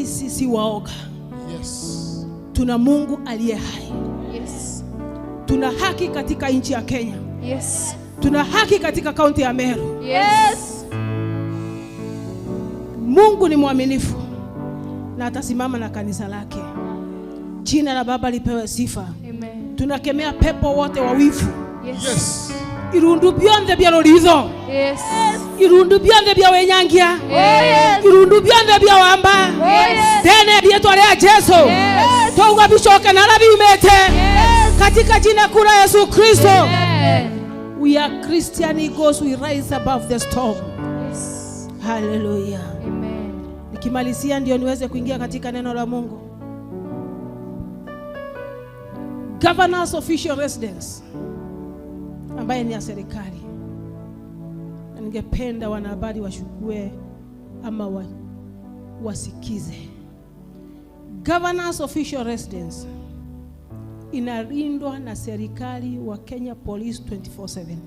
sisi si waoga. Yes. Tuna Mungu aliye hai. Yes. Tuna haki katika nchi ya Kenya. Yes. Tuna haki katika kaunti ya Meru. Yes. Mungu ni mwaminifu na atasimama na kanisa lake. Jina la Baba lipewe sifa. Amen. Tunakemea pepo wote wa wivu. Yes. Yes. Irundu byonde bya lolizo. Yes. Irundu byonde bya wenyangia. Yes. Irundu byonde bya wamba. Yes. Dene lyetu lya Yesu. Yes. Toga bishoka na rabi imete. Yes. Katika jina kuu la Yesu Kristo. Amen. We are Christian eagles, we rise above the storm. Yes. Hallelujah. Amen. Nikimalizia ndio niweze kuingia katika neno la Mungu. Governor's official residence ambaye ni ya serikali. Ningependa wanahabari washukue ama wasikize. Governor's official residence inalindwa na serikali wa Kenya Police 24/7.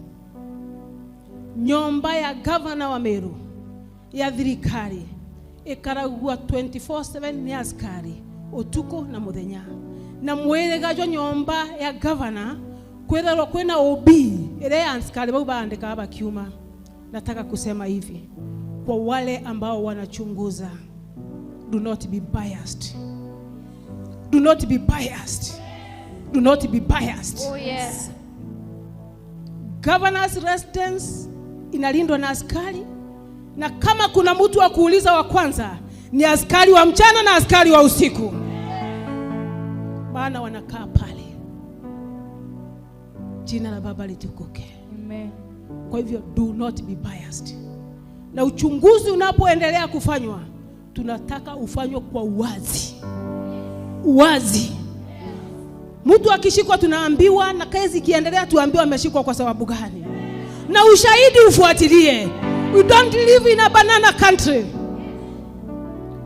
Nyumba ya governor wa Meru ya thirikari ikaragua 24/7 ni askari utuko na muthenya. Na mweregajo nyumba ya governor kwetherwa kwena OB ile askari bau baandika bakiuma. Nataka kusema hivi kwa wale ambao wanachunguza, do not be biased. Do not be biased. Do not be biased. Oh yes. Governor's residence inalindwa na askari, na kama kuna mtu wa kuuliza wa kwanza ni askari wa mchana na askari wa usiku. Maana wanakaa pale. Jina la Baba litukuke. Amen. Kwa hivyo do not be biased. Na uchunguzi unapoendelea kufanywa, tunataka ufanywe kwa uwazi. Uwazi. Mtu akishikwa tunaambiwa, na kesi ikiendelea tuambiwa ameshikwa kwa sababu gani. Na ushahidi ufuatilie. We don't live in a banana country.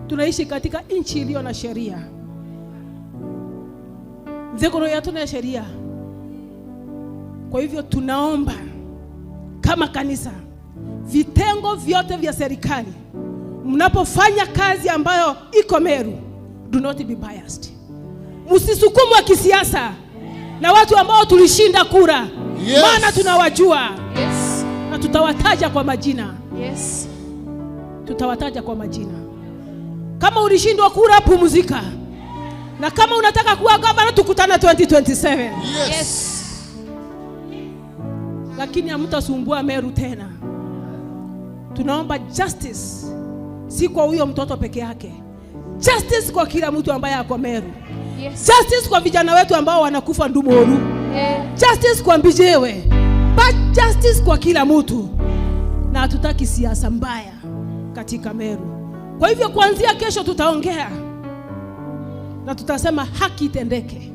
Tunaishi katika nchi iliyo na sheria. Dhikoro yetu na sheria. Kwa hivyo tunaomba kama kanisa, vitengo vyote vya serikali, mnapofanya kazi ambayo iko Meru, do not be biased. Msisukumwe kisiasa na watu ambao tulishinda kura. Yes. Maana tunawajua. Yes. Na tutawataja kwa majina. Yes. Tutawataja kwa majina. Kama ulishindwa kura, pumzika. Na kama unataka kuwa governor, tukutana 2027. Yes. Lakini hamtasumbua Meru tena. Tunaomba justice, si kwa huyo mtoto peke yake. Justice kwa kila mtu ambaye ako Meru. Yes. Justice kwa vijana wetu ambao wanakufa Ndumoru. Justice kwa Mbijewe. But justice kwa kila mtu. Na hatutaki siasa mbaya katika Meru. Kwa hivyo kuanzia kesho tutaongea na tutasema haki itendeke.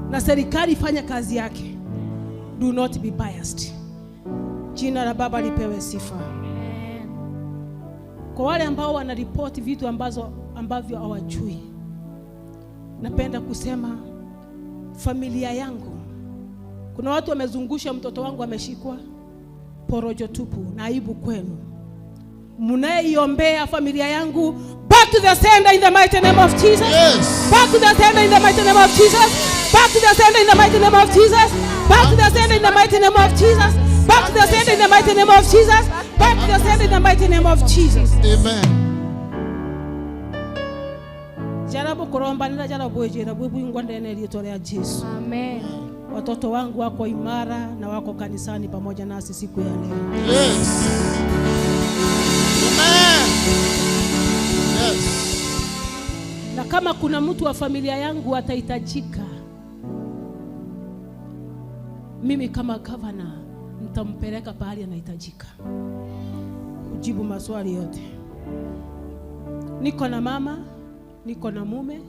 Na serikali ifanye kazi yake. Do not be biased. Jina la Baba lipewe sifa. Kwa wale ambao wanaripoti vitu ambavyo hawajui, napenda kusema familia yangu, kuna watu wamezungusha mtoto wangu ameshikwa, porojo tupu, na aibu kwenu. Mnaiombea familia yangu, back to the sender in the mighty name of Jesus. Yes. Back to the sender in the mighty name of Jesus. Back to the sender in the mighty name of Jesus. Back to the sender in the mighty name of Jesus. Back to the sender in the mighty name of Jesus. Back to the sender in the mighty name of Jesus. Amen. Jarabu kuromba nina jarabu ejera bwebu ngwandene liitolea Yesu. Amen. Watoto wangu wako imara na wako kanisani pamoja nasi siku ya leo. Yes. Amen. Yes. Na kama kuna mtu wa familia yangu atahitajika, mimi kama governor nitampeleka pahali anahitajika kujibu maswali yote. Niko na mama, niko na mume,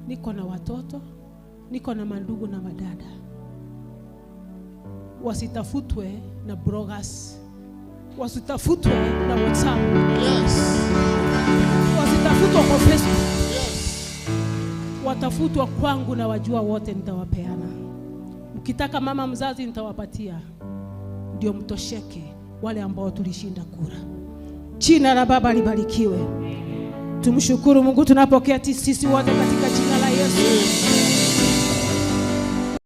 niko na watoto, niko na mandugu na madada. Wasitafutwe na bloggers, wasitafutwe na WhatsApp. Yes. Wasitafutwe kwa Facebook. Yes. Watafutwa kwangu na wajua wote nitawapeana. Ukitaka mama mzazi nitawapatia. Ndio mtosheke wale ambao tulishinda kura. Jina la Baba libarikiwe. Tumshukuru Mungu tunapokea sisi wote katika jina la Yesu.